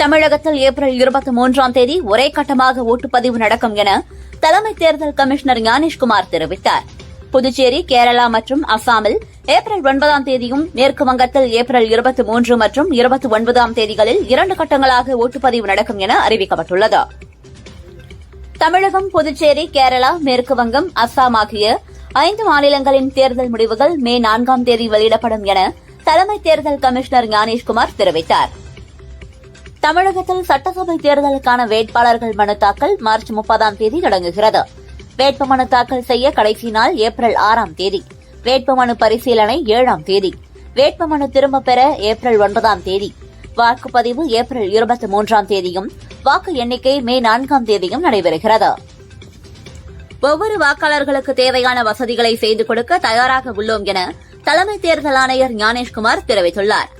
தமிழகத்தில் ஏப்ரல் 23ஆம் தேதி ஒரே கட்டமாக ஓட்டுப்பதிவு நடக்கும் என தலைமை தேர்தல் கமிஷனர் ஞானேஷ்குமார் தெரிவித்தார். புதுச்சேரி, கேரளா மற்றும் அசாமில் ஏப்ரல் 9ஆம் தேதியும், மேற்கு வங்கத்தில் ஏப்ரல் 23 மற்றும் 29ஆம் தேதிகளில் 2 கட்டங்களாக ஓட்டுப்பதிவு நடக்கும் என அறிவிக்கப்பட்டுள்ளது. தமிழகம், புதுச்சேரி, கேரளா, மேற்கு வங்கம், அசாம் ஆகிய 5 மாநிலங்களின் தேர்தல் முடிவுகள் மே 4ஆம் தேதி வெளியிடப்படும் என தலைமை தேர்தல் கமிஷனர் ஞானேஷ்குமார் தெரிவித்தார். தமிழகத்தில் சட்டசபை தேர்தலுக்கான வேட்பாளர்கள் மனு தாக்கல் மார்ச் 30ஆம் தேதி தொடங்குகிறது. வேட்புமனு தாக்கல் செய்ய கடைசி நாள் ஏப்ரல் 6ஆம் தேதி. வேட்புமனு பரிசீலனை 7ஆம் தேதி. வேட்புமனு திரும்பப் பெற ஏப்ரல் 9ஆம் தேதி. வாக்குப்பதிவு ஏப்ரல் 23ஆம் தேதியும், வாக்கு எண்ணிக்கை மே 4ஆம் தேதியும் நடைபெறுகிறது. ஒவ்வொரு வாக்காளர்களுக்கு தேவையான வசதிகளை செய்து கொடுக்க தயாராக உள்ளோம் என தலைமை தேர்தல் ஆணையர் ஞானேஷ்குமார் தெரிவித்துள்ளார்.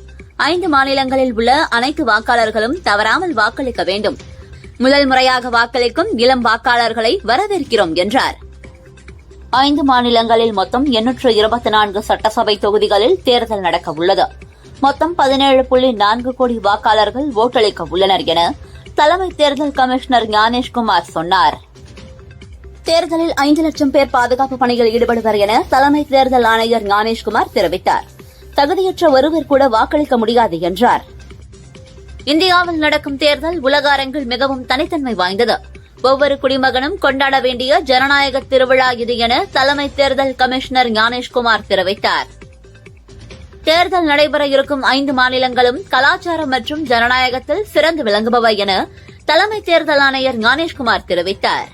5 மாநிலங்களில் உள்ள அனைத்து வாக்காளர்களும் தவறாமல் வாக்களிக்க வேண்டும். முதல் முறையாக வாக்களிக்கும் இளம் வாக்காளர்களை வரவேற்கிறோம் என்றார். 5 மாநிலங்களில் மொத்தம் 824 சட்டசபை தொகுதிகளில் தேர்தல் நடக்க உள்ளது. மொத்தம் 17.4 கோடி வாக்காளர்கள் ஓட்டளிக்க உள்ளனர் என தலைமை தேர்தல் கமிஷனர் ஞானேஷ்குமார் சொன்னார். தேர்தலில் 5 லட்சம் பேர் பாதுகாப்பு பணியில் ஈடுபடுவர் என தலைமை தேர்தல் ஆணையர் ஞானேஷ்குமார் தெரிவித்தார். தகுதியற்ற ஒருவர் கூட வாக்களிக்க முடியாது என்றார். இந்தியாவில் நடக்கும் தேர்தல் உலக அரங்கில் மிகவும் தனித்தன்மை வாய்ந்தது. ஒவ்வொரு குடிமகனும் கொண்டாட வேண்டிய ஜனநாயக திருவிழா இது என தலைமை தேர்தல் கமிஷனர் ஞானேஷ்குமார் தெரிவித்தார். தேர்தல் நடைபெற இருக்கும் 5 மாநிலங்களும் கலாச்சாரம் மற்றும் ஜனநாயகத்தில் சிறந்து விளங்குபவை என தலைமை தேர்தல் ஆணையர் ஞானேஷ்குமார் தெரிவித்தார்.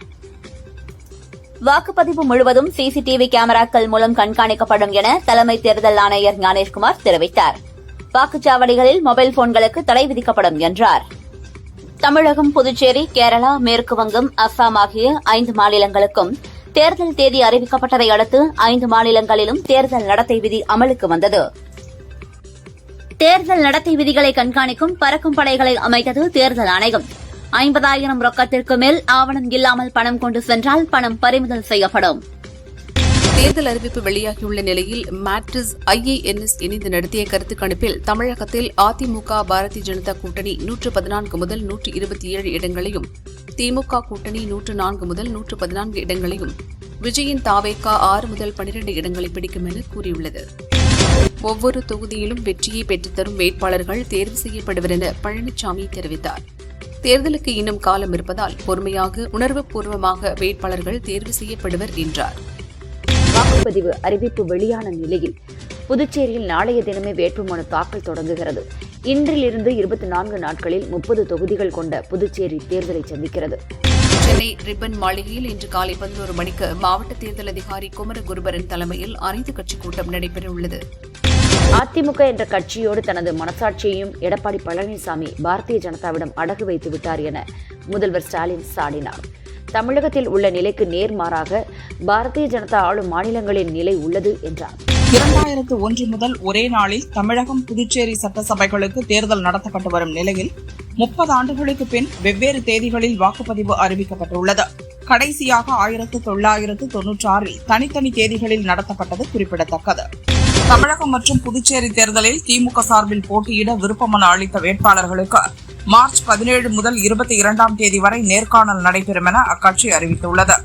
வாக்குப்பதிவு முழுவதும் சிசிடிவி கேமராக்கள் மூலம் கண்காணிக்கப்படும் என தலைமை தேர்தல் ஆணையர் ஞானேஷ்குமார் தெரிவித்தார். வாக்குச்சாவடிகளில் மொபைல் போன்களுக்கு தடை விதிக்கப்படும் என்றார். தமிழகம், புதுச்சேரி, கேரளா, மேற்கு வங்கம், அசாம் ஆகிய 5 மாநிலங்களுக்கும் தேர்தல் தேதி அறிவிக்கப்பட்டதை அடுத்து 5 மாநிலங்களிலும் தேர்தல் நடத்தை விதி அமலுக்கு வந்தது. தேர்தல் நடத்தை விதிகளை கண்காணிக்கும் பறக்கும் படைகளை அமைத்தது தேர்தல் ஆணையம். 50,000 ரொக்கத்திற்கு மேல் ஆவணம் இல்லாமல் பணம் கொண்டு சென்றால் பணம் பறிமுதல் செய்யப்படும். தேர்தல் அறிவிப்பு வெளியாகியுள்ள நிலையில் மேட்ரிஸ் IANS இணைந்து நடத்திய கருத்து கணிப்பில் தமிழகத்தில் அதிமுக, பாரதிய ஜனதா கூட்டணி 114 முதல் 127 இடங்களையும், திமுக கூட்டணி 104 முதல் 114 இடங்களையும், விஜயின் தாவேகா 6 முதல் 12 இடங்களை பிடிக்கும் என கூறியுள்ளது. ஒவ்வொரு தொகுதியிலும் வெற்றியை பெற்றுத்தரும் வேட்பாளர்கள் தேர்வு செய்யப்படுவர் என பழனிசாமி தெரிவித்தார். தேர்தலுக்கு இன்னும் காலம் இருப்பதால் பொறுமையாக, உணர்வுபூர்வமாக வேட்பாளர்கள் தேர்வு செய்யப்படுவர் என்றார். வாக்குப்பதிவு அறிவிப்பு வெளியான நிலையில் புதுச்சேரியில் நாளைய தினமே வேட்புமனு தாக்கல் தொடங்குகிறது. இன்றிலிருந்து 24 நாட்களில் 30 தொகுதிகள் கொண்ட புதுச்சேரி தேர்தலை சந்திக்கிறது. சென்னை ரிப்பன் மாளிகையில் இன்று காலை 11 மணிக்கு மாவட்ட தேர்தல் அதிகாரி குமரகுருபரன் தலைமையில் அனைத்துக் கட்சி கூட்டம் நடைபெறவுள்ளது. அதிமுக என்ற கட்சியோடு தனது மனசாட்சியையும் எடப்பாடி பழனிசாமி பாரதிய ஜனதாவிடம் அடகு வைத்து விட்டார் என முதல்வர் ஸ்டாலின் சாடினார். தமிழகத்தில் உள்ள நிலைக்கு நேர்மாறாக பாரதிய ஜனதா ஆளும் மாநிலங்களின் நிலை உள்ளது என்றார். 2001 முதல் ஒரே நாளில் தமிழகம், புதுச்சேரி சட்டசபைகளுக்கு தேர்தல் நடத்தப்பட்டு வரும் நிலையில் 30 ஆண்டுகளுக்கு பின் வெவ்வேறு தேதிகளில் வாக்குப்பதிவு அறிவிக்கப்பட்டுள்ளது. கடைசியாக 1996இல் தனித்தனி தேதிகளில் நடத்தப்பட்டது குறிப்பிடத்தக்கது. தமிழகம் மற்றும் புதுச்சேரி தேர்தலில் திமுக சார்பில் போட்டியிட விருப்பமனு அளித்த வேட்பாளர்களுக்கு மார்ச் 17 முதல் 22ஆம் தேதி வரை நேர்காணல் நடைபெறும் என அக்கட்சி அறிவித்துள்ளது.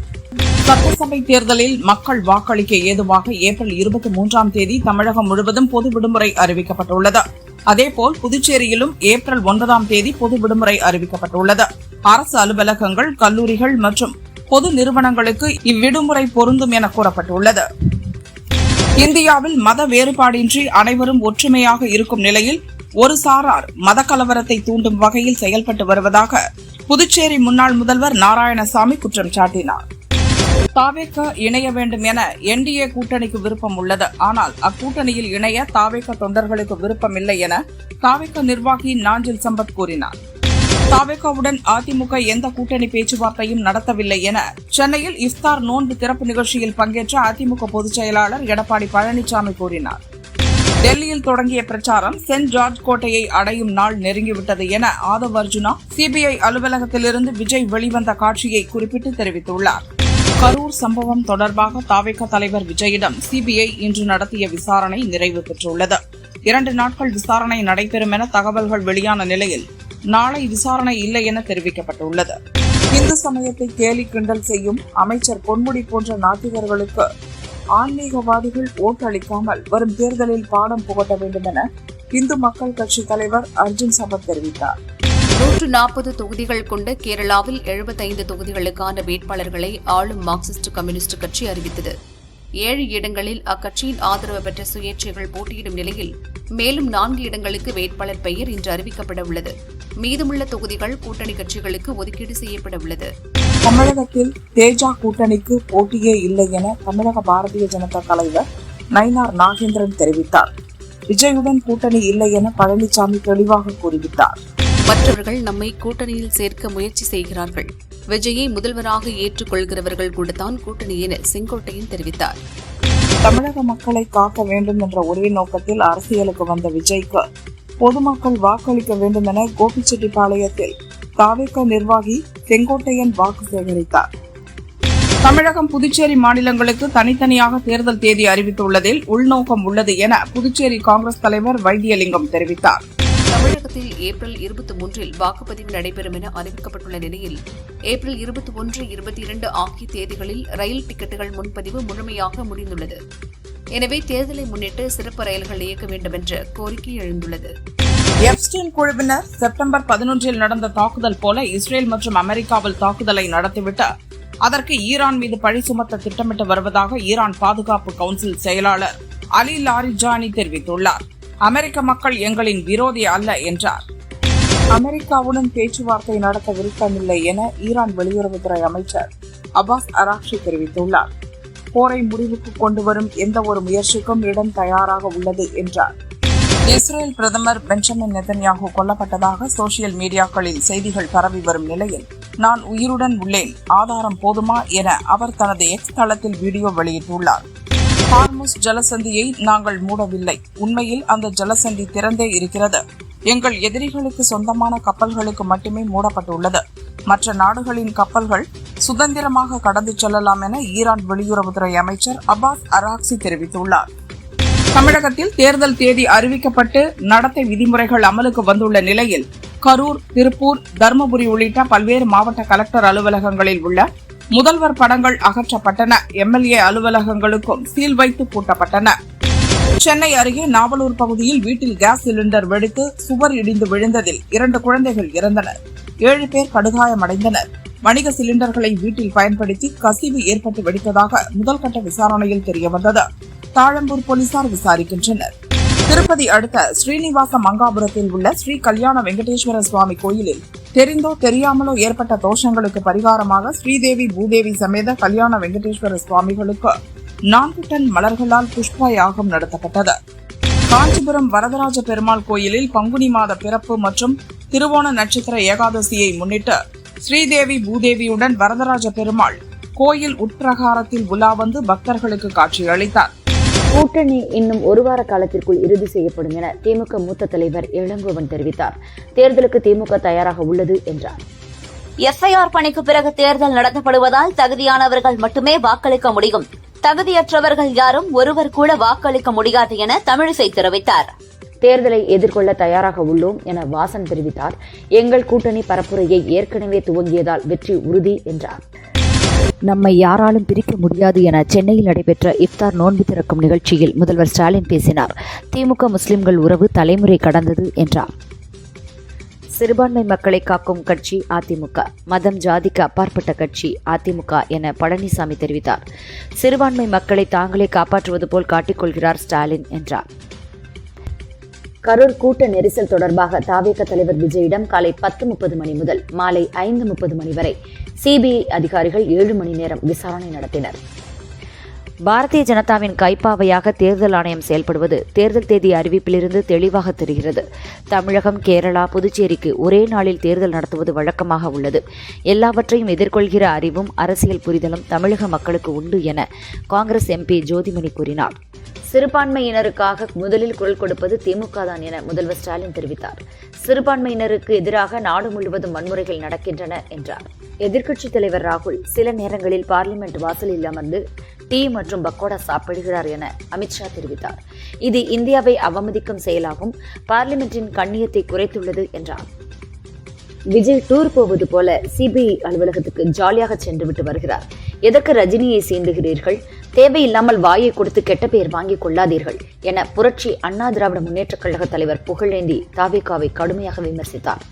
சட்டசபை தேர்தலில் மக்கள் வாக்களிக்க ஏதுவாக ஏப்ரல் 23ஆம் தேதி தமிழகம் முழுவதும் பொது விடுமுறை அறிவிக்கப்பட்டுள்ளது. அதேபோல் புதுச்சேரியிலும் ஏப்ரல் 9ஆம் தேதி பொது விடுமுறை அறிவிக்கப்பட்டுள்ளது. அரசு அலுவலகங்கள், கல்லூரிகள் மற்றும் பொது நிறுவனங்களுக்கு இவ்விடுமுறை பொருந்தும் என கூறப்பட்டுள்ளது. இந்தியாவில் மத வேறுபாடின்றி அனைவரும் ஒற்றுமையாக இருக்கும் நிலையில் ஒரு சாரார் மத கலவரத்தை தூண்டும் வகையில் செயல்பட்டு வருவதாக புதுச்சேரி முன்னாள் முதல்வர் நாராயணசாமி குற்றம் சாட்டினார். தாவேக இணைய வேண்டும் என NDA கூட்டணிக்கு விருப்பம் உள்ளது. ஆனால் அக்கூட்டணியில் இணைய தாவேக தொண்டர்களுக்கு விருப்பமில்லை என தாவேக நிர்வாகி நாஞ்சில் சம்பத் கூறினார். தாவேகாவுடன் அதிமுக எந்த கூட்டணி பேச்சுவார்த்தையும் நடத்தவில்லை என சென்னையில் இஃப்தார் நோன்பு திறப்பு நிகழ்ச்சியில் பங்கேற்ற அதிமுக பொதுச் செயலாளர் எடப்பாடி பழனிசாமி கூறினார். டெல்லியில் தொடங்கிய பிரச்சாரம் சென்ட் ஜார்ஜ் கோட்டையை அடையும் நாள் நெருங்கிவிட்டது என ஆதவ் அர்ஜுனா CBI அலுவலகத்திலிருந்து விஜய் வெளிவந்த காட்சியை குறிப்பிட்டு தெரிவித்துள்ளார். கரூர் சம்பவம் தொடர்பாக தாவேக தலைவர் விஜயிடம் CBI இன்று நடத்திய விசாரணை நிறைவு பெற்றுள்ளது. 2 நாட்கள் விசாரணை நடைபெறும் என தகவல்கள் வெளியான நிலையில் நாளை விசாரணை இல்லை என தெரிவிக்கப்பட்டுள்ளது. இந்து சமயத்தை கேலி கிண்டல் செய்யும் அமைச்சர் பொன்முடி போன்ற நாத்திகர்களுக்கு ஆன்மீகவாதிகள் ஓட்டு அளிக்காமல் வரும் தேர்தலில் பாடம் புகட்ட வேண்டும் என இந்து மக்கள் கட்சி தலைவர் அர்ஜுன் சம்பத் தெரிவித்தார். 140 தொகுதிகள் கொண்ட கேரளாவில் 75 தொகுதிகளுக்கான வேட்பாளர்களை ஆளும் மார்க்சிஸ்ட் கம்யூனிஸ்ட் கட்சி அறிவித்தது. 7 இடங்களில் அக்கட்சியின் ஆதரவு பெற்ற சுயேட்சைகள் போட்டியிடும் நிலையில் மேலும் 4 இடங்களுக்கு வேட்பாளர் பெயர் இன்று அறிவிக்கப்பட உள்ளது. மீதமுள்ள தொகுதிகள் கூட்டணி கட்சிகளுக்கு ஒதுக்கீடு செய்யப்பட உள்ளது. தமிழகத்தில் தேஜா கூட்டணிக்கு போட்டியே இல்லை என தமிழக பாரதிய ஜனதா தலைவர் நயினார் நாகேந்திரன் தெரிவித்தார். விஜயுடன் கூட்டணி இல்லை என பழனிசாமி தெளிவாக கூறிவிட்டார். மற்றவர்கள் நம்மை கூட்டணியில் சேர்க்க முயற்சி செய்கிறார்கள். விஜயை முதல்வராக ஏற்றுக்கொள்கிறவர்கள் கூடத்தான் கூட்டணி என செங்கோட்டையன் தெரிவித்தார். தமிழக மக்களை காக்க வேண்டும் என்ற ஒரே நோக்கத்தில் அரசியலுக்கு வந்த விஜய்க்கு பொதுமக்கள் வாக்களிக்க வேண்டும் என கோபிச்செட்டிப்பாளையத்தில் தாவேக நிர்வாகி செங்கோட்டையன் வாக்கு சேகரித்தார். தமிழகம், புதுச்சேரி மாநிலங்களுக்கு தனித்தனியாக தேர்தல் தேதி அறிவித்துள்ளதில் உள்நோக்கம் உள்ளது என புதுச்சேரி காங்கிரஸ் தலைவர் வைத்தியலிங்கம் தெரிவித்தார். தமிழகத்தில் ஏப்ரல் 23 வாக்குப்பதிவு நடைபெறும் என அறிவிக்கப்பட்டுள்ள நிலையில் ஏப்ரல் 21, 22 ஆகிய தேதிகளில் ரயில் டிக்கெட்டுகள் முன்பதிவு முழுமையாக முடிந்துள்ளது. எனவே தேர்தலை முன்னிட்டு சிறப்பு ரயில்கள் இயக்க வேண்டும் என்ற கோரிக்கை எழுந்துள்ளது. எப்ஸ்டீன் குழுவினர் செப்டம்பர் 11 நடந்த தாக்குதல் போல இஸ்ரேல் மற்றும் அமெரிக்காவில் தாக்குதலை நடத்திவிட்டு அதற்கு ஈரான் மீது பழி சுமத்த திட்டமிட்டு வருவதாக ஈரான் பாதுகாப்பு கவுன்சில் செயலாளர் அலி லாரிஜானி தெரிவித்துள்ளார். அமெரிக்க மக்கள் எங்களின் விரோதி அல்ல என்றார். அமெரிக்காவுடன் பேச்சுவார்த்தை நடத்த விருப்பமில்லை என ஈரான் வெளியுறவுத்துறை அமைச்சர் அப்பாஸ் அராக்ஷி தெரிவித்துள்ளார். போரை முடிவுக்கு கொண்டு வரும் எந்த ஒரு முயற்சிக்கும் இடம் தயாராக உள்ளது என்றார். இஸ்ரேல் பிரதமர் பெஞ்சமின் நெதன்யாகு கொல்லப்பட்டதாக சோசியல் மீடியாக்களில் செய்திகள் பரவி வரும் நிலையில் நான் உயிருடன் உள்ளேன், ஆதாரம் போதுமா என அவர் தனது எக்ஸ் தளத்தில் வீடியோ வெளியிட்டுள்ளார். ஹார்முஸ் ஜலசந்தியை நாங்கள் மூடவில்லை, உண்மையில் அந்த ஜலசந்தி திறந்தே இருக்கிறது. எங்கள் எதிரிகளுக்கு சொந்தமான கப்பல்களுக்கு மட்டுமே மூடப்பட்டுள்ளது. மற்ற நாடுகளின் கப்பல்கள் சுதந்திரமாக கடந்து செல்லலாம் என ஈரான் வெளியுறவுத்துறை அமைச்சர் அப்பாஸ் அராக்சி தெரிவித்துள்ளார். தமிழகத்தில் தேர்தல் தேதி அறிவிக்கப்பட்டு நடத்தை விதிமுறைகள் அமலுக்கு வந்துள்ள நிலையில் கரூர், திருப்பூர், தருமபுரி உள்ளிட்ட பல்வேறு மாவட்ட கலெக்டர் அலுவலகங்களில் உள்ள முதல்வர் படங்கள் அகற்றப்பட்டன. எம்எல்ஏ அலுவலகங்களுக்கும் சீல் வைத்து பூட்டப்பட்டன. சென்னை அருகே நாவலூர் பகுதியில் வீட்டில் கேஸ் சிலிண்டர் வெடித்து சுவர் இடிந்து விழுந்ததில் 2 குழந்தைகள் இறந்தனர். 7 பேர் படுகாயமடைந்தனர். வணிக சிலிண்டர்களை வீட்டில் பயன்படுத்தி கசிவு ஏற்பட்டு வெடித்ததாக முதல்கட்ட விசாரணையில் தெரியவந்தது. தாழம்பூர் போலீசார் விசாரிக்கின்றனர். திருப்பதி அடுத்த ஸ்ரீனிவாச மங்காபுரத்தில் உள்ள ஸ்ரீ கல்யாண வெங்கடேஸ்வர சுவாமி கோயிலில் தெரிந்தோ தெரியாமலோ ஏற்பட்ட தோஷங்களுக்கு பரிகாரமாக ஸ்ரீதேவி பூதேவி சமேத கல்யாண வெங்கடேஸ்வர சுவாமிகளுக்கு 4 டன் மலர்களால் புஷ்ப யாகம் நடத்தப்பட்டது. காஞ்சிபுரம் வரதராஜ பெருமாள் கோயிலில் பங்குனி மாத பிறப்பு மற்றும் திருவோண நட்சத்திர ஏகாதசியை முன்னிட்டு ஸ்ரீதேவி பூதேவியுடன் வரதராஜ பெருமாள் கோயில் உட்பிரகாரத்தில் உலா வந்து பக்தர்களுக்கு காட்சியளித்தார். கூட்டணி இன்னும் 1 வார காலத்திற்குள் இறுதி செய்யப்படும் என திமுக மூத்த தலைவர் இளங்கோவன் தெரிவித்தார். தேர்தலுக்கு திமுக தயாராக உள்ளது என்றார். எஸ்ஐஆர் பணிக்கு பிறகு தேர்தல் நடத்தப்படுவதால் தகுதியானவர்கள் மட்டுமே வாக்களிக்க முடியும். தகுதியற்றவர்கள் யாரும் ஒருவர் கூட வாக்களிக்க முடியாது என தமிழிசை தெரிவித்தார். தேர்தலை எதிர்கொள்ள தயாராக உள்ளோம் என வாசன் தெரிவித்தார். எங்கள் கூட்டணி பரப்புரையை ஏற்கனவே துவங்கியதால் வெற்றி உறுதி என்றார். நம்மை யாராலும் பிரிக்க முடியாது என சென்னையில் நடைபெற்ற இஃப்தார் நோன்பு திறக்கும் நிகழ்ச்சியில் முதல்வர் ஸ்டாலின் பேசினார். திமுக முஸ்லிம்கள் உறவு தலைமுறை கடந்தது என்றார். சிறுபான்மை மக்களை காக்கும் கட்சி அதிமுக, மதம் ஜாதிக்கு அப்பாற்பட்ட கட்சி அதிமுக என பழனிசாமி தெரிவித்தார். சிறுபான்மை மக்களை தாங்களே காப்பாற்றுவது போல் காட்டிக்கொள்கிறார் ஸ்டாலின் என்றார். கரூர் கூட்ட நெரிசல் தொடர்பாக தாவேக தலைவர் விஜயிடம் காலை 10:30 மணி முதல் மாலை 5:30 மணி வரை சிபிஐ அதிகாரிகள் 7 மணி நேரம் விசாரணை நடத்தினர். பாரதிய ஜனதாவின் கைப்பாவையாக தேர்தல் ஆணையம் செயல்படுவது தேர்தல் தேதி அறிவிப்பிலிருந்து தெளிவாக தெரிகிறது. தமிழகம், கேரளா, புதுச்சேரிக்கு ஒரே நாளில் தேர்தல் நடத்துவது வழக்கமாக உள்ளது. எல்லாவற்றையும் எதிர்கொள்கிற அறிவும் அரசியல் புரிதலும் தமிழக மக்களுக்கு உண்டு என காங்கிரஸ் எம்பி ஜோதிமணி கூறினார். சிறுபான்மையினருக்காக முதலில் குரல் கொடுப்பது திமுக தான் என முதல்வர் ஸ்டாலின் தெரிவித்தார். சிறுபான்மையினருக்கு எதிராக நாடு முழுவதும் வன்முறைகள் நடக்கின்றன என்றார். எதிர்க்கட்சித் தலைவர் ராகுல் சில நேரங்களில் பார்லிமெண்ட் வாசலில் அமர்ந்து டீ மற்றும் பக்கோடா சாப்பிடுகிறார் என அமித்ஷா தெரிவித்தார். இது இந்தியாவை அவமதிக்கும் செயலாகும், பார்லிமெண்டின் கண்ணியத்தை குறைத்துள்ளது என்றார். விஜய் டூர் போவது போல சிபிஐ அலுவலகத்துக்கு ஜாலியாக சென்று விட்டு வருகிறார். எதற்கு ரஜினியை சீண்டுகிறீர்கள்? தேவையில்லாமல் வாயை கொடுத்து கெட்ட பெயர் வாங்கிக் கொள்ளாதீர்கள் என புரட்சி அண்ணா திராவிட முன்னேற்றக் கழக தலைவர் புகழேந்தி தாவேகாவை கடுமையாக விமர்சித்தார்.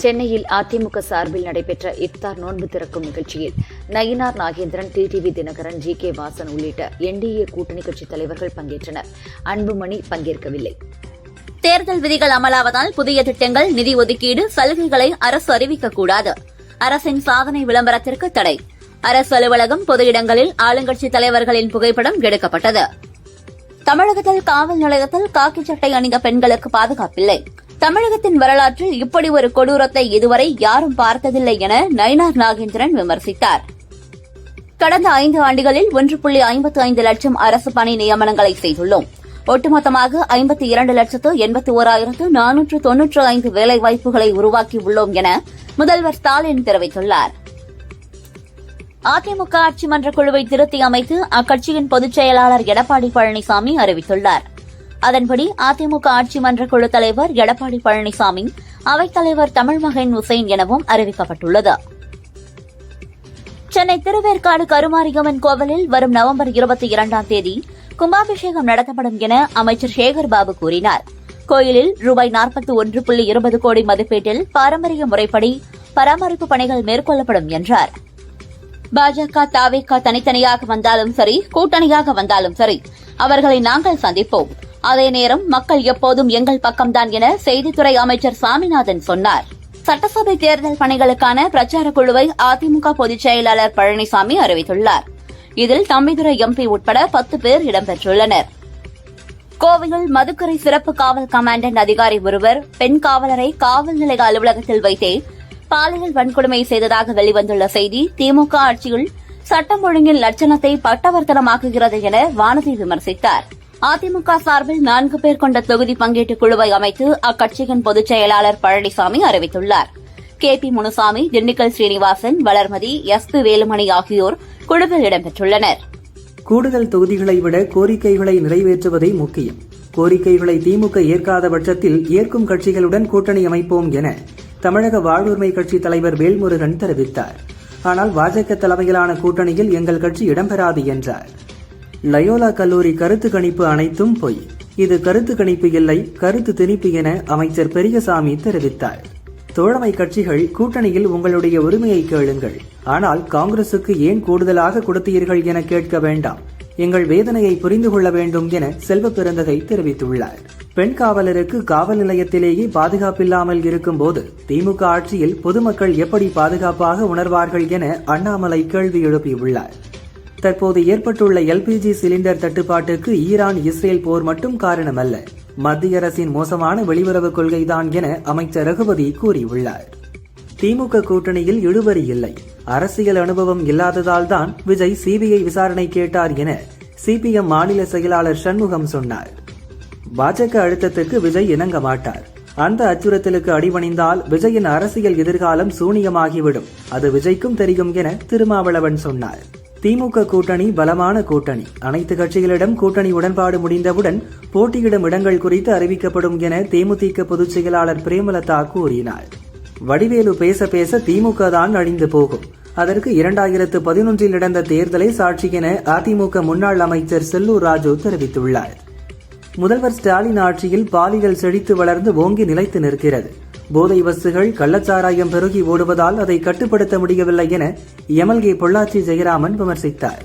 சென்னையில் அதிமுக சார்பில் நடைபெற்ற இஃப்தார் நோன்பு திறக்கும் நிகழ்ச்சியில் நயினார் நாகேந்திரன், டிடிவி தினகரன், ஜி.கே. வாசன் உள்ளிட்ட என்டிஏ கூட்டணி கட்சி தலைவர்கள் பங்கேற்றனர். அன்புமணி பங்கேற்கவில்லை. தேர்தல் விதிகள் அமலாவதால் புதிய திட்டங்கள், நிதி ஒதுக்கீடு, சலுகைகளை அரசு அறிவிக்கக்கூடாது. அரசின் சாதனை விளம்பரத்திற்கு தடை. அரசு அலுவலகம், பொது இடங்களில் ஆளுங்கட்சி தலைவர்களின் புகைப்படம் எடுக்கப்பட்டது. தமிழகத்தில் காவல் நிலையத்தில் காக்கி சட்டை அணிந்த பெண்களுக்கு பாதுகாப்பில்லை. தமிழகத்தின் வரலாற்றில் இப்படி ஒரு கொடூரத்தை இதுவரை யாரும் பார்த்ததில்லை என நயினார் நாகேந்திரன் விமர்சித்தார். கடந்த 5 ஆண்டுகளில் 1.55 லட்சம் அரசு பணி நியமனங்களை செய்துள்ளோம். ஒட்டுமொத்தமாக 52,81,495 வேலைவாய்ப்புகளை உருவாக்கியுள்ளோம் என முதல்வர் ஸ்டாலின் தெரிவித்துள்ளார். அதிமுக ஆட்சி மன்ற குழுவை திருத்தி அமைத்து அக்கட்சியின் பொதுச் செயலாளர் எடப்பாடி பழனிசாமி அறிவித்துள்ளார். அதன்படி அதிமுக ஆட்சி மன்ற குழு தலைவர் எடப்பாடி பழனிசாமி, அவைத்தலைவர் தமிழ்மகன் உசேன் எனவும் அறிவிக்கப்பட்டுள்ளது. சென்னை திருவேற்காடு கருமாரியம்மன் கோவிலில் வரும் நவம்பர் 22ஆம் தேதி கும்பாபிஷேகம் நடத்தப்படும் என அமைச்சர் சேகர் பாபு கூறினார். கோயிலில் ரூபாய் 41.20 கோடி மதிப்பீட்டில் பாரம்பரிய முறைப்படி பராமரிப்பு பணிகள் மேற்கொள்ளப்படும் என்றார். பாஜக, தவேக தனித்தனியாக வந்தாலும் சரி, கூட்டணியாக வந்தாலும் சரி, அவர்களை நாங்கள் சந்திப்போம். அதே நேரம் மக்கள் எப்போதும் எங்கள் பக்கம்தான் என செய்தித்துறை அமைச்சர் சாமிநாதன் சொன்னார். சட்டசபை தேர்தல் பணிகளுக்கான பிரச்சார குழுவை அதிமுக பொதுச் செயலாளர் பழனிசாமி அறிவித்துள்ளார். இதில் தம்பிதுரை எம்பி உட்பட 10 பேர் இடம்பெற்றுள்ளனர். கோவையில் மதுக்கரை சிறப்பு காவல் கமாண்டன்ட் அதிகாரி ஒருவர் பெண் காவலரை காவல் நிலைய அலுவலகத்தில் வைத்தே பாலியல் வன்கொடுமை செய்ததாக வெளிவந்துள்ள செய்தி திமுக ஆட்சியில் சட்டம் ஒழுங்கின் லட்சணத்தை பட்டவர்த்தனமாக்குகிறது என வானதி விமர்சித்தார். அதிமுக சார்பில் 4 பேர் கொண்ட தொகுதி பங்கீட்டு குழுவை அமைத்து அக்கட்சியின் பொதுச் செயலாளர் பழனிசாமி அறிவித்துள்ளார். கே.பி. முனுசாமி, திண்டுக்கல் ஸ்ரீனிவாசன், வளர்மதி, எஸ்.பி. வேலுமணி ஆகியோர் குழுவில் இடம்பெற்றுள்ளனர். கூடுதல் தொகுதிகளை விட கோரிக்கைகளை நிறைவேற்றுவதே முக்கியம். கோரிக்கைகளை திமுக ஏற்காத பட்சத்தில் ஏற்கும் கட்சிகளுடன் கூட்டணி அமைப்போம் என தமிழக வாழ்வுரிமை கட்சி தலைவர் வேல்முருகன் தெரிவித்தார். ஆனால் பாஜக தலைமையிலான கூட்டணியில் எங்கள் கட்சி இடம்பெறாது என்றார். லயோலா கல்லூரி கருத்து கணிப்பு அனைத்தும் பொய். இது கருத்து கணிப்பு இல்லை, கருத்து திணிப்பு என அமைச்சர் பெரியசாமி தெரிவித்தார். தோழமை கட்சிகள் கூட்டணியில் உங்களுடைய உரிமையை கேளுங்கள், ஆனால் காங்கிரசுக்கு ஏன் கூடுதலாக கொடுத்தீர்கள் என கேட்க வேண்டாம். எங்கள் வேதனையை புரிந்து கொள்ள வேண்டும் என செல்வ பெருந்தகை தெரிவித்துள்ளார். பெண் காவலருக்கு காவல் நிலையத்திலேயே பாதுகாப்பில்லாமல் இருக்கும்போது திமுக ஆட்சியில் பொதுமக்கள் எப்படி பாதுகாப்பாக உணர்வார்கள் என அண்ணாமலை கேள்வி எழுப்பியுள்ளார். தற்போது ஏற்பட்டுள்ள LPG சிலிண்டர் தட்டுப்பாட்டுக்கு ஈரான் இஸ்ரேல் போர் மட்டும் காரணமல்ல, மத்திய அரசின் மோசமான வெளியுறவு கொள்கைதான் என அமைச்சர் ரகுபதி கூறியுள்ளார். திமுக கூட்டணியில் இழுபறி இல்லை, அரசியல் அனுபவம் இல்லாததால் தான் விஜய் சிபிஐ விசாரணை கேட்டார் என CPM மாநில செயலாளர் சண்முகம் சொன்னார். பாஜக அழுத்தத்துக்கு விஜய் இணங்க மாட்டார். அந்த அச்சுறுத்தலுக்கு அடிபணிந்தால் விஜயின் அரசியல் எதிர்காலம் சூனியமாகிவிடும். அது விஜய்க்கும் தெரியும் என திருமாவளவன் சொன்னார். திமுக கூட்டணி பலமான கூட்டணி. அனைத்து கட்சிகளிடம் கூட்டணி உடன்பாடு முடிந்தவுடன் போட்டியிடும் இடங்கள் குறித்து அறிவிக்கப்படும் என தேமுதிக பொதுச் செயலாளர் பிரேமலதா கூறினார். வடிவேலு பேச பேச திமுக தான் அழிந்து போகும். அதற்கு 2011 நடந்த தேர்தலை சாட்சி என அதிமுக முன்னாள் அமைச்சர் செல்லூர் ராஜு தெரிவித்துள்ளார். முதல்வர் ஸ்டாலின் ஆட்சியில் பாலியல் செழித்து வளர்ந்து ஓங்கி நிலைத்து நிற்கிறது. போதை வஸ்துகள், கள்ளச்சாராயம் பெருகி ஓடுவதால் அதை கட்டுப்படுத்த முடியவில்லை என எம்எல்ஏ பொள்ளாச்சி ஜெயராமன் விமர்சித்தார்.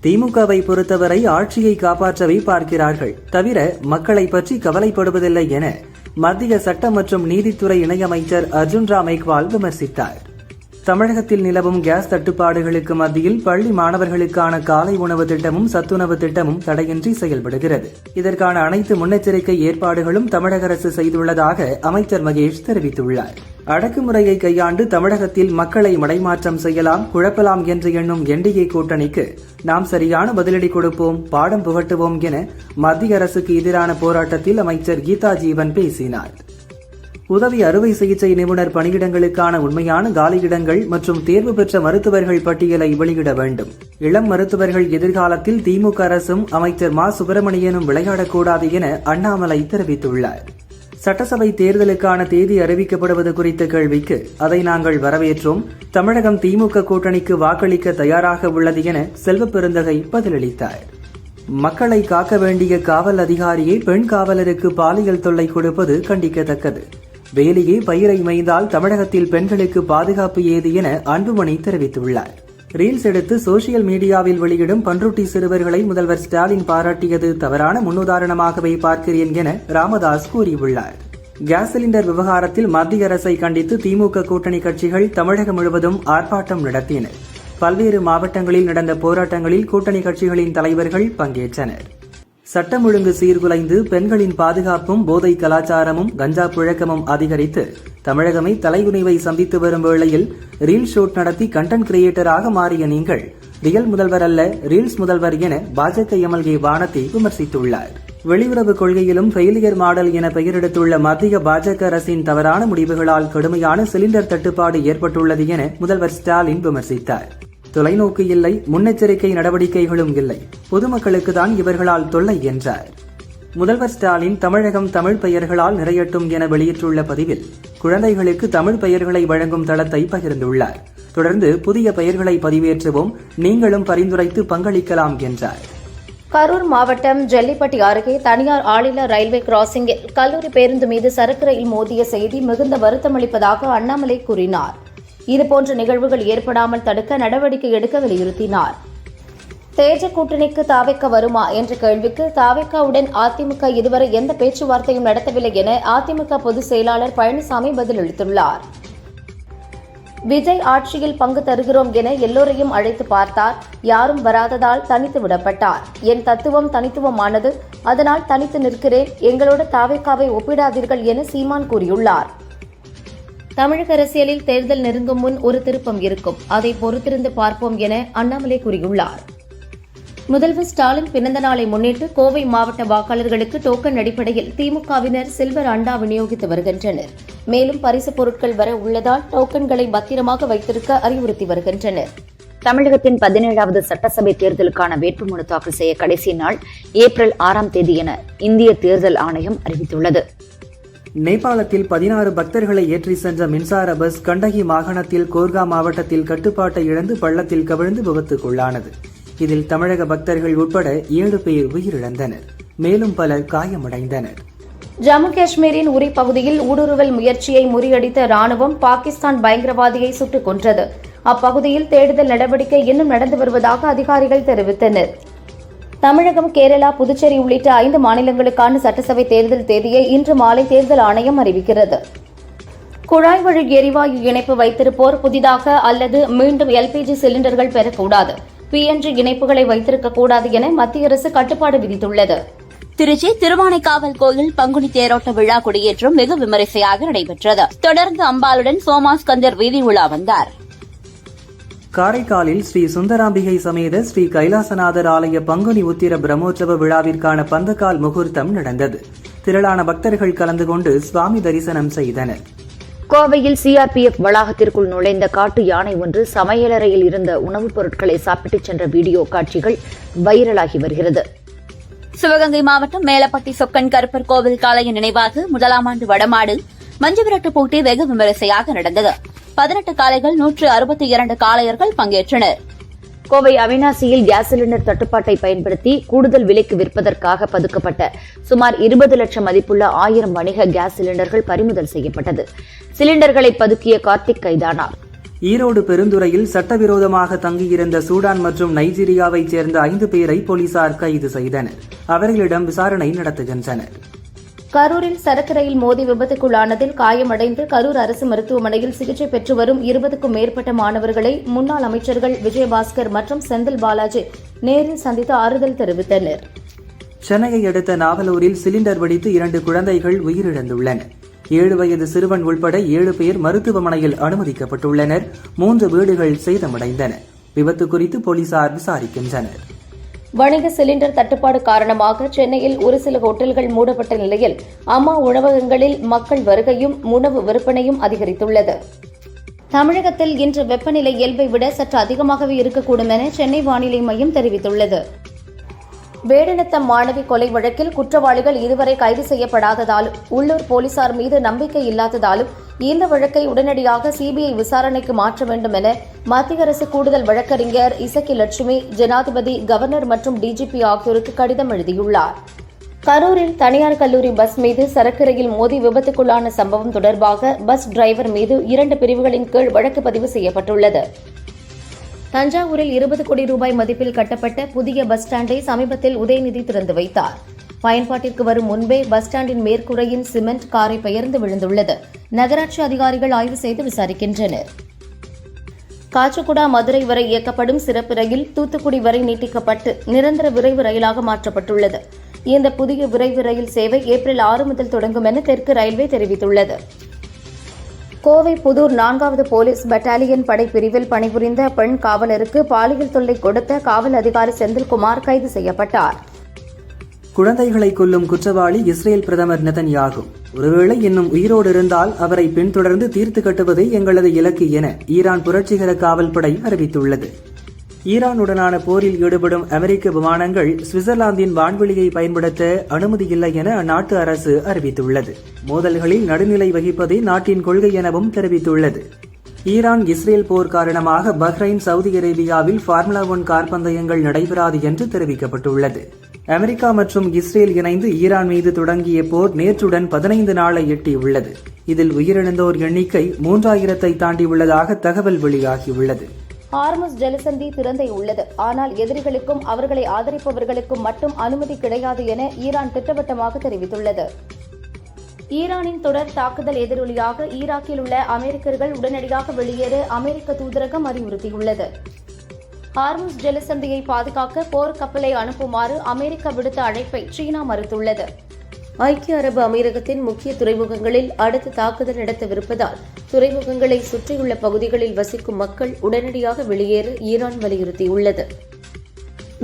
திமுகவை பொறுத்தவரை ஆட்சியை காப்பாற்றவே பார்க்கிறார்கள், தவிர மக்களை பற்றி கவலைப்படுவதில்லை என மத்திய சட்டம் மற்றும் நீதித்துறை இணையமைச்சர் அர்ஜுன் ராம் மேக்வால் விமர்சித்தார். தமிழகத்தில் நிலவும் கேஸ் தட்டுப்பாடுகளுக்கு மத்தியில் பள்ளி மாணவர்களுக்கான காலை உணவு திட்டமும் சத்துணவு திட்டமும் தடையின்றி செயல்படுகிறது. இதற்கான அனைத்து முன்னெச்சரிக்கை ஏற்பாடுகளும் தமிழக அரசு செய்துள்ளதாக அமைச்சர் மகேஷ் தெரிவித்துள்ளார். அடக்குமுறையை கையாண்டு தமிழகத்தில் மக்களை மடைமாற்றம் செய்யலாம், குழப்பலாம் என்று எண்ணும் என்டிஏ கூட்டணிக்கு நாம் சரியான பதிலடி கொடுப்போம், பாடம் புகட்டுவோம் என மத்திய அரசுக்கு எதிரான போராட்டத்தில் அமைச்சர் கீதா ஜீவன் பேசினார். உதவி அறுவை சிகிச்சை நிபுணர் பணியிடங்களுக்கான உண்மையான காலியிடங்கள் மற்றும் தேர்வு பெற்ற மருத்துவர்கள் பட்டியலை வெளியிட வேண்டும். இளம் மருத்துவர்கள் எதிர்காலத்தில் திமுக அரசும் அமைச்சர் மா சுப்பிரமணியனும் விளையாடக்கூடாது என அண்ணாமலை தெரிவித்துள்ளார். சட்டசபை தேர்தலுக்கான தேதி அறிவிக்கப்படுவது குறித்த கேள்விக்கு அதை நாங்கள் வரவேற்றோம், தமிழகம் திமுக கூட்டணிக்கு வாக்களிக்க தயாராக உள்ளது என செல்வ பெருந்தகை பதிலளித்தார். மக்களை காக்க வேண்டிய காவல் அதிகாரியை பெண் காவலருக்கு பாலியல் தொல்லை கொடுப்பது கண்டிக்கத்தக்கது. வேலையே பயிரை மேய்ந்தால் தமிழகத்தில் பெண்களுக்கு பாதுகாப்பு ஏது என அன்புமணி தெரிவித்துள்ளார். ரீல்ஸ் எடுத்து சோசியல் மீடியாவில் வெளியிடும் பன்ருட்டி சிறுவர்களை முதல்வர் ஸ்டாலின் பாராட்டியது தவறான முன்னுதாரணமாகவே பார்க்கிறேன் என ராமதாஸ் கூறியுள்ளார். கேஸ் சிலிண்டர் விவகாரத்தில் மத்திய அரசை கண்டித்து திமுக கூட்டணி கட்சிகள் தமிழகம் முழுவதும் ஆர்ப்பாட்டம் நடத்தின. பல்வேறு மாவட்டங்களில் நடந்த போராட்டங்களில் கூட்டணி கட்சிகளின் தலைவர்கள் பங்கேற்றனர். சட்டம் ஒழுங்கு சீர்குலைந்து பெண்களின் பாதுகாப்பும் போதை கலாச்சாரமும் கஞ்சா புழக்கமும் அதிகரித்து தமிழகமே தலைகுனிவை சந்தித்து வரும் வேளையில் ரீல் ஷூட் நடத்தி கண்டென்ட் கிரியேட்டராக மாறிய நீங்கள் ரியல் முதல்வர் அல்ல, ரீல்ஸ் முதல்வர் என பாஜக எம்எல்ஏ வானதி விமர்சித்துள்ளார். வெளியுறவு கொள்கையிலும் ஃபெயிலியர் மாடல் என பெயரெடுத்துள்ள மத்திய பாஜக அரசின் தவறான முடிவுகளால் கடுமையான சிலிண்டர் தட்டுப்பாடு ஏற்பட்டுள்ளது என முதல்வர் ஸ்டாலின் விமர்சித்தார். தொலைநோக்கு இல்லை, முன்னெச்சரிக்கை நடவடிக்கைகளும் இல்லை, பொதுமக்களுக்கு தான் இவர்களால் தொல்லை என்றார். முதல்வர் ஸ்டாலின் தமிழகம் தமிழ் பெயர்களால் நிறையட்டும் என வெளியிட்டுள்ள பதிவில் குழந்தைகளுக்கு தமிழ் பெயர்களை வழங்கும் தளத்தை பகிர்ந்துள்ளார். தொடர்ந்து புதிய பெயர்களை பதிவேற்றுவோம், நீங்களும் பரிந்துரைத்து பங்களிக்கலாம் என்றார். கரூர் மாவட்டம் ஜல்லிப்பட்டி அருகே தனியார் ஆளில்லா ரயில்வே கிராசிங்கில் கல்லூரி பேருந்து மீது சரக்கு ரயில் மோதிய செய்தி மிகுந்த வருத்தமளிப்பதாக அண்ணாமலை கூறினார். இதுபோன்ற நிகழ்வுகள் ஏற்படாமல் தடுக்க நடவடிக்கை எடுக்க வலியுறுத்தினார். தேஜ கூட்டணிக்கு தாவேக்கா வருமா என்ற கேள்விக்கு தாவேக்காவுடன் அதிமுக இதுவரை எந்த பேச்சுவார்த்தையும் நடத்தவில்லை என அதிமுக பொதுச் செயலாளர் பழனிசாமி பதிலளித்துள்ளார். விஜய் ஆட்சியில் பங்கு தருகிறோம் என எல்லோரையும் அழைத்து பார்த்தார். யாரும் வராததால் தனித்து விடப்பட்டார். என் தத்துவம் தனித்துவமானது, அதனால் தனித்து நிற்கிறேன். எங்களோடு தாவேக்காவை ஒப்பிடாதீர்கள் என சீமான் கூறியுள்ளார். தமிழக அரசியலில் தேர்தல் நெருங்கும் முன் ஒரு திருப்பம் இருக்கும், அதை பொறுத்திருந்து பார்ப்போம் என அண்ணாமலை கூறியுள்ளார். முதல்வர் ஸ்டாலின் பிறந்த நாளை முன்னிட்டு கோவை மாவட்ட வாக்காளர்களுக்கு டோக்கன் அடிப்படையில் திமுகவினர் சில்வர் அண்டா விநியோகித்து வருகின்றனர். மேலும் பரிசுப் பொருட்கள் வர உள்ளதால் டோக்கன்களை பத்திரமாக வைத்திருக்க அறிவுறுத்தி வருகின்றனர். தமிழகத்தின் 17வது சட்டசபை தேர்தலுக்கான வேட்புமனு தாக்கல் செய்ய கடைசி நாள் ஏப்ரல் 6ஆம் தேதி என இந்திய தேர்தல் ஆணையம் அறிவித்துள்ளது. நேபாளத்தில் 16 பக்தர்களை ஏற்றி சென்ற மின்சார பஸ் கண்டகி மாகாணத்தில் கோர்கா மாவட்டத்தில் கட்டுப்பாட்டை இழந்து பள்ளத்தில் கவிழ்ந்து விபத்துக்குள்ளானது. இதில் தமிழக பக்தர்கள் உட்பட 7 பேர் உயிரிழந்தனர். மேலும் பலர் காயமடைந்தனர். ஜம்மு காஷ்மீரின் உரி பகுதியில் ஊடுருவல் முயற்சியை முறியடித்த ராணுவம் பாகிஸ்தான் பயங்கரவாதியை சுட்டுக் கொன்றது. அப்பகுதியில் தேடுதல் நடவடிக்கை இன்னும் நடந்து வருவதாக அதிகாரிகள் தெரிவித்தனர். தமிழகம், கேரளா, புதுச்சேரி உள்ளிட்ட 5 மாநிலங்களுக்கான சட்டசபை தேர்தல் தேதியை இன்று மாலை தேர்தல் ஆணையம் அறிவிக்கிறது. குழாய் வழி எரிவாயு இணைப்பு வைத்திருப்போர் புதிதாக அல்லது மீண்டும் எல்பிஜி சிலிண்டர்கள் பெறக்கூடாது. பிஎன்ஜி இணைப்புகளை வைத்திருக்கக்கூடாது என மத்திய அரசு கட்டுப்பாடு விதித்துள்ளது. திருச்சி திருவானைக்காவல் கோயில் பங்குனி தேரோட்ட விழா கொடியேற்றம் வெகு விமரிசையாக நடைபெற்றது. தொடர்ந்து அம்பாளுடன் சோமாஸ்கந்தர் வீதி உலா வந்தார். காரைக்காலில் ஸ்ரீ சுந்தராம்பிகை சமேத ஸ்ரீ கைலாசநாதர் ஆலய பங்குனி உத்திர பிரம்மோற்சவ விழாவிற்கான பந்தக்கால் முகூர்த்தம் நடந்தது. திரளான பக்தர்கள் கலந்து கொண்டு சுவாமி தரிசனம் செய்தனர். கோவையில் சிஆர்பிஎஃப் வளாகத்திற்குள் நுழைந்த காட்டு யானை ஒன்று சமையலறையில் இருந்த உணவுப் பொருட்களை சாப்பிட்டுச் சென்ற வீடியோ காட்சிகள் வைரலாகி வருகிறது. சிவகங்கை மாவட்டம் மேலப்பட்டி சொக்கன் கருப்பர் கோவில் காளைய நினைவாக 1ஆம் ஆண்டு வடமாடு மஞ்சுவிரட்டு போட்டி வெகு விமரிசையாக நடந்தது. 18 காளைகள் 162 காளையர்கள் பங்கேற்றனர். கோவை அவினாசியில் கேஸ் சிலிண்டர் தட்டுப்பாட்டை பயன்படுத்தி கூடுதல் விலைக்கு விற்பதற்காக பதுக்கப்பட்ட சுமார் 20 லட்சம் மதிப்புள்ள 1000 வணிக கேஸ் சிலிண்டர்கள் பறிமுதல் செய்யப்பட்டது. சிலிண்டர்களை பதுக்கிய கார்த்திக் கைதானார். ஈரோடு பெருந்துறையில் சட்டவிரோதமாக தங்கியிருந்த சூடான் மற்றும் நைஜீரியாவைச் சேர்ந்த 5 பேரை போலீசார் கைது செய்தனர். அவர்களிடம் விசாரணை நடத்துகின்றனர். கரூரில் சரக்கு ரயில் மோதி விபத்துக்குள்ளானதில் காயமடைந்து கரூர் அரசு மருத்துவமனையில் சிகிச்சை பெற்று வரும் 20க்கும் மேற்பட்ட மாணவர்களை முன்னாள் அமைச்சர்கள் விஜயபாஸ்கர் மற்றும் செந்தில் பாலாஜி நேரில் சந்தித்து ஆறுதல் தெரிவித்தனர். சென்னையை அடுத்த நாவலூரில் சிலிண்டர் வெடித்து 2 குழந்தைகள் உயிரிழந்துள்ளனர். 7 வயது சிறுவன் உள்பட 7 பேர் மருத்துவமனையில் அனுமதிக்கப்பட்டுள்ளனர். 3 வீடுகள் சேதமடைந்தன. விபத்து குறித்து போலீசார் விசாரிக்கின்றனர். வணிக சிலிண்டர் தட்டுப்பாடு காரணமாக சென்னையில் ஒரு சில ஹோட்டல்கள் மூடப்பட்ட நிலையில் அம்மா உணவகங்களில் மக்கள் வருகையும் உணவு விற்பனையும் அதிகரித்துள்ளது. தமிழகத்தில் இன்று வெப்பநிலை இயல்பை விட சற்று அதிகமாகவே இருக்கக்கூடும் என சென்னை வானிலை மையம் தெரிவித்துள்ளது. வேடநத்தம் மாணவி கொலை வழக்கில் குற்றவாளிகள் இதுவரை கைது செய்யப்படாததாலும் உள்ளூர் போலீசார் மீது நம்பிக்கை இல்லாததாலும் இந்த வழக்கை உடனடியாக சிபிஐ விசாரணைக்கு மாற்ற வேண்டும் என மத்திய அரசு கூடுதல் வழக்கறிஞர் இசக்கி லட்சுமி ஜனாதிபதி, கவர்னர் மற்றும் டிஜிபி ஆகியோருக்கு கடிதம் எழுதியுள்ளார். கரூரில் தனியார் கல்லூரி பஸ் மீது சரக்கு ரயில் மோதி விபத்துக்குள்ளான சம்பவம் தொடர்பாக பஸ் டிரைவர் மீது 2 பிரிவுகளின் கீழ் வழக்கு பதிவு செய்யப்பட்டுள்ளது. தஞ்சாவூரில் 20 கோடி ரூபாய் மதிப்பில் கட்டப்பட்ட புதிய பஸ் ஸ்டாண்டை சமீபத்தில் உதயநிதி திறந்து வைத்தார். பயன்பாட்டிற்கு வரும் முன்பே பஸ் ஸ்டாண்டின் மேற்கூரையின் சிமெண்ட் காரை பெயர்ந்து விழுந்துள்ளது. நகராட்சி அதிகாரிகள் ஆய்வு செய்து விசாரிக்கின்றனர். காச்சகுடா மதுரை வரை இயக்கப்படும் சிறப்பு ரயில் தூத்துக்குடி வரை நீட்டிக்கப்பட்டு நிரந்தர விரைவு ரயிலாக மாற்றப்பட்டுள்ளது. இந்த புதிய விரைவு ரயில் சேவை ஏப்ரல் 6 முதல் தொடங்கும் என தெற்கு ரயில்வே தெரிவித்துள்ளது. கோவை புதூர் 4வது போலீஸ் பட்டாலியன் படைப்பிரிவில் பணிபுரிந்த பெண் காவலருக்கு பாலியல் தொல்லை கொடுத்த காவல் அதிகாரி செந்தில்குமார் கைது செய்யப்பட்டார். குழந்தைகளை கொல்லும் குற்றவாளி இஸ்ரேல் பிரதமர் நெதன்யாகு ஒருவேளை இன்னும் உயிரோடு இருந்தால் அவரை பின்தொடர்ந்து தீர்த்து கட்டுவதே எங்களது இலக்கு என ஈரான் புரட்சிகர காவல்படை அறிவித்துள்ளது. ஈரானுடனான போரில் ஈடுபடும் அமெரிக்க விமானங்கள் சுவிட்சர்லாந்தின் வான்வெளியை பயன்படுத்த அனுமதியில்லை என அந்நாட்டு அரசு அறிவித்துள்ளது. மோதல்களில் நடுநிலை வகிப்பதே நாட்டின் கொள்கை எனவும் தெரிவித்துள்ளது. ஈரான் இஸ்ரேல் போர் காரணமாக பஹ்ரைன், சவுதி அரேபியாவில் ஃபார்முலா 1 கார் பந்தயங்கள் நடைபெறாது என்று தெரிவிக்கப்பட்டுள்ளது. அமெரிக்கா மற்றும் இஸ்ரேல் இணைந்து ஈரான் மீது தொடங்கிய போர் நேற்றுடன் 15 நாளை எட்டியுள்ளது. இதில் உயிரிழந்தோர் எண்ணிக்கை 3000-ஐ தாண்டியுள்ளதாக தகவல் வெளியாகியுள்ளது. ஹார்முஸ் ஜலசந்தி திறந்தே உள்ளது. ஆனால் எதிரிகளுக்கும் அவர்களை ஆதரிப்பவர்களுக்கும் மட்டும் அனுமதி கிடையாது என ஈரான் திட்டவட்டமாக தெரிவித்துள்ளது. ஈரானின் தொடர் தாக்குதல் எதிரொலியாக ஈராக்கில் உள்ள அமெரிக்கர்கள் உடனடியாக வெளியேற அமெரிக்க தூதரகம் அறிவுறுத்தியுள்ளது. ஹார்முஸ் ஜலசந்தியை பாதுகாக்க போர் கப்பலை அனுப்புமாறு அமெரிக்கா விடுத்த அழைப்பை சீனா மறுத்துள்ளது. ஐக்கிய அரபு அமீரகத்தின் முக்கிய துறைமுகங்களில் அடுத்த தாக்குதல் நடத்தவிருப்பதால் துறைமுகங்களை சுற்றியுள்ள பகுதிகளில் வசிக்கும் மக்கள் உடனடியாக வெளியேற ஈரான் வலியுறுத்தியுள்ளது.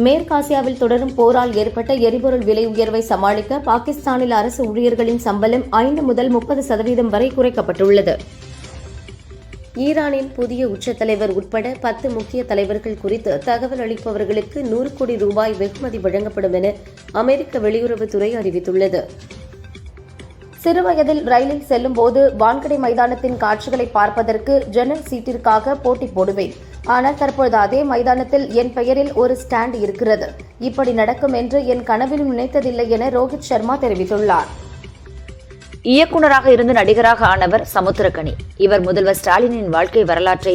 மேற்காசியாவில் தொடரும் போரால் ஏற்பட்ட எரிபொருள் விலை உயர்வை சமாளிக்க பாகிஸ்தானில் அரசு ஊழியர்களின் சம்பளம் 5 முதல் 30% வரை குறைக்கப்பட்டுள்ளது. ஈரானின் புதிய உச்ச தலைவர் உட்பட 10 முக்கிய தலைவர்கள் குறித்து தகவல் அளிப்பவர்களுக்கு 100 கோடி ரூபாய் வெகுமதி வழங்கப்படும் என அமெரிக்க வெளியுறவுத்துறை அறிவித்துள்ளது. சிறுவயதில் ரயிலில் செல்லும் போது வான்கடை மைதானத்தின் காட்சிகளை பார்ப்பதற்கு ஜன்னல் சீட்டிற்காக போட்டி போடுவேன். ஆனால் தற்போது அதே மைதானத்தில் என் பெயரில் ஒரு ஸ்டாண்ட் இருக்கிறது. இப்படி நடக்கும் என்று என் கனவிலும் நினைத்ததில்லை என ரோஹித் சர்மா தெரிவித்துள்ளார். இயக்குநராக இருந்து நடிகராக ஆனவர் சமுத்திரக்கனி. இவர் முதல்வர் ஸ்டாலினின் வாழ்க்கை வரலாற்றை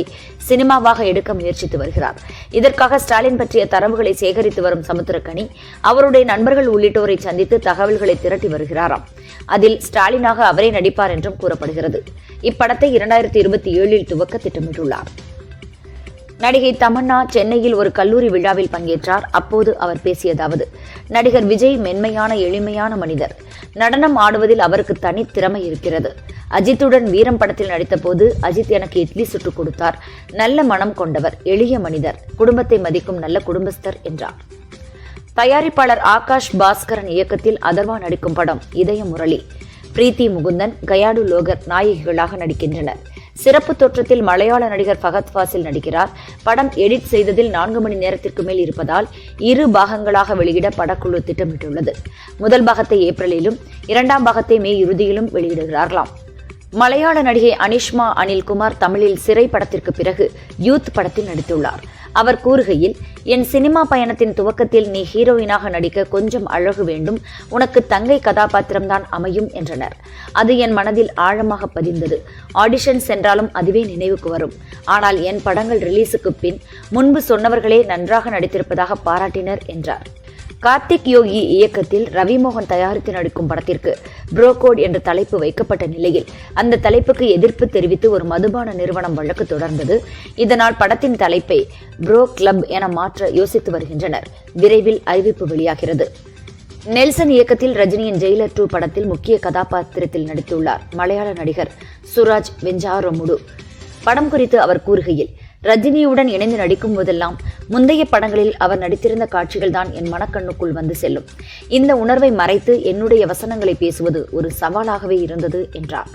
சினிமாவாக எடுக்க முயற்சித்து வருகிறார். இதற்காக ஸ்டாலின் பற்றிய தரவுகளை சேகரித்து வரும் சமுத்திரக்கனி அவருடைய நண்பர்கள் உள்ளிட்டோரை சந்தித்து தகவல்களை திரட்டி வருகிறாராம். அதில் ஸ்டாலினாக அவரே நடிப்பார் என்றும் கூறப்படுகிறது. இப்படத்தை 2027 துவக்க திட்டமிட்டுள்ளார். நடிகை தமன்னா சென்னையில் ஒரு கல்லூரி விழாவில் பங்கேற்றார். அப்போது அவர் பேசியதாவது: நடிகர் விஜய் மென்மையான எளிமையான மனிதர். நடனம் ஆடுவதில் அவருக்கு தனி திறமை இருக்கிறது. அஜித்துடன் வீரம் படத்தில் நடித்த போது அஜித் எனக்கு இட்லி சுட்டுக் கொடுத்தார். நல்ல மனம் கொண்டவர், எளிய மனிதர், குடும்பத்தை மதிக்கும் நல்ல குடும்பஸ்தர் என்றார். தயாரிப்பாளர் ஆகாஷ் பாஸ்கரன் இயக்கத்தில் அதர்வா நடிக்கும் படம் இதய முரளி. பிரீத்தி முகுந்தன், கயாடு லோகர் நாயகிகளாக நடிக்கின்றனர். சிறப்பு தோற்றத்தில் மலையாள நடிகர் ஃபஹத் ஃபாசில் நடிக்கிறார். படம் எடிட் செய்ததில் 4 மணி நேரத்திற்கு மேல் இருப்பதால் 2 பாகங்களாக வெளியிட படக்குழு திட்டமிட்டுள்ளது. முதல் பாகத்தை ஏப்ரலிலும் 2ஆம் பாகத்தை மே இறுதியிலும் வெளியிடுகிறார்களாம். மலையாள நடிகை அனிஷ்மா அனில்குமார் தமிழில் சிறை படத்திற்கு பிறகு யூத் படத்தில் நடித்துள்ளார். அவர் கூறுகையில், என் சினிமா பயணத்தின் துவக்கத்தில் நீ ஹீரோயினாக நடிக்க கொஞ்சம் அழகு வேண்டும், உனக்கு தங்கை கதாபாத்திரம்தான் அமையும் என்றனர். அது என் மனதில் ஆழமாக பதிந்தது. ஆடிஷன் சென்றாலும் அதுவே நினைவுக்கு வரும். ஆனால் என் படங்கள் ரிலீஸுக்கு பின் முன்பு சொன்னவர்களே நன்றாக நடித்திருப்பதாக பாராட்டினர் என்றார். கார்த்திக் யோகி இயக்கத்தில் ரவிமோகன் தயாரித்து நடிக்கும் படத்திற்கு புரோகோட் என்ற தலைப்பு வைக்கப்பட்ட நிலையில் அந்த தலைப்புக்கு எதிர்ப்பு தெரிவித்து ஒரு மதுபான நிறுவனம் வழக்கு தொடர்ந்தது. இதனால் படத்தின் தலைப்பை ப்ரோ கிளப் என மாற்ற யோசித்து வருகின்றனர். விரைவில் அறிவிப்பு வெளியாகிறது. நெல்சன் இயக்கத்தில் ரஜினியின் ஜெயிலர் 2 படத்தில் முக்கிய கதாபாத்திரத்தில் நடித்துள்ளார் மலையாள நடிகர் சுராஜ் வெஞ்சாரமுடு. படம் குறித்து அவர் கூறுகையில், ரஜினியுடன் இணைந்து நடிக்கும் போதெல்லாம் முந்தைய படங்களில் அவர் நடித்திருந்த காட்சிகள் தான் என் மனக்கண்ணுக்குள் வந்து செல்லும். இந்த உணர்வை மறைத்து என்னுடைய வசனங்களை பேசுவது ஒரு சவாலாகவே இருந்தது என்றார்.